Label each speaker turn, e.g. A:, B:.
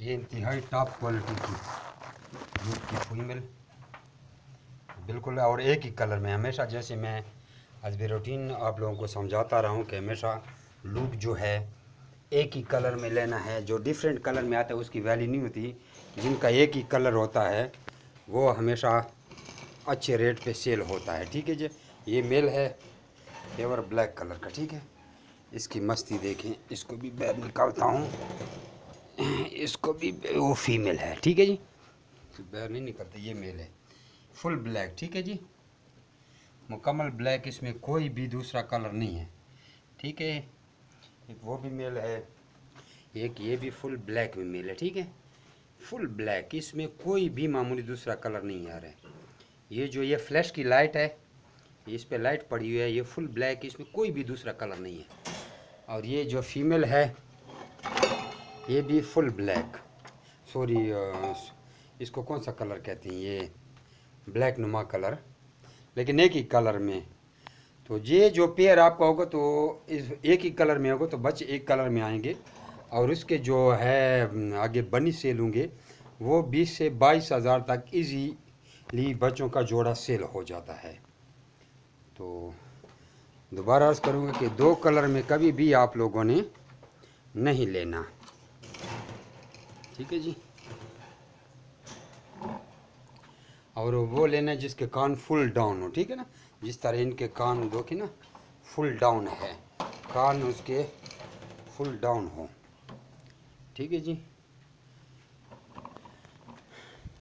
A: ये इंतहाई top quality की दूध की फीमेल बिल्कुल, और एक ही कलर में। हमेशा जैसे मैं आज भी रूटीन आप लोगों को समझाता रहा हूँ कि हमेशा लूप जो है एक ही कलर में लेना है। जो डिफरेंट कलर में आता है उसकी वैल्यू नहीं होती। जिनका एक ही कलर होता है वो हमेशा अच्छे रेट पे सेल होता है। ठीक है जी। ये मेल है पेवर ब्लैक कलर का। ठीक है, इसकी मस्ती देखें। इसको भी बाहर निकालता हूँ। इसको भी, वो फीमेल है। ठीक है जी, बाहर नहीं निकलता। ये मेल है फुल ब्लैक। ठीक है जी, मुकम्मल ब्लैक, इसमें कोई भी दूसरा कलर नहीं है। ठीक है, एक वो भी मेल है, एक ये भी फुल ब्लैक में मेल है। ठीक है, फुल ब्लैक, इसमें कोई भी मामूली दूसरा कलर नहीं आ रहा है। ये जो ये फ्लैश की लाइट है, इस पे लाइट पड़ी हुई है, ये फुल ब्लैक, इसमें कोई भी दूसरा कलर नहीं है। और ये जो फीमेल है ये भी फुल ब्लैक, सॉरी इसको कौन सा कलर कहते हैं, ये ब्लैक नुमा कलर, लेकिन एक ही कलर में। तो ये जो पेयर आपका होगा तो इस एक ही कलर में होगा तो बच्चे एक कलर में आएंगे। और इसके जो है आगे बनी सेल होंगे वो 20 से 22 हज़ार तक इजीली बच्चों का जोड़ा सेल हो जाता है। तो दोबारा अर्ज़ करूँगा कि दो कलर में कभी भी आप लोगों ने नहीं लेना। ठीक है जी, और वो लेना जिसके कान फुल डाउन हो। ठीक है ना, जिस तरह इनके कान दो कि ना फुल डाउन है, कान उसके फुल डाउन हो। ठीक है जी।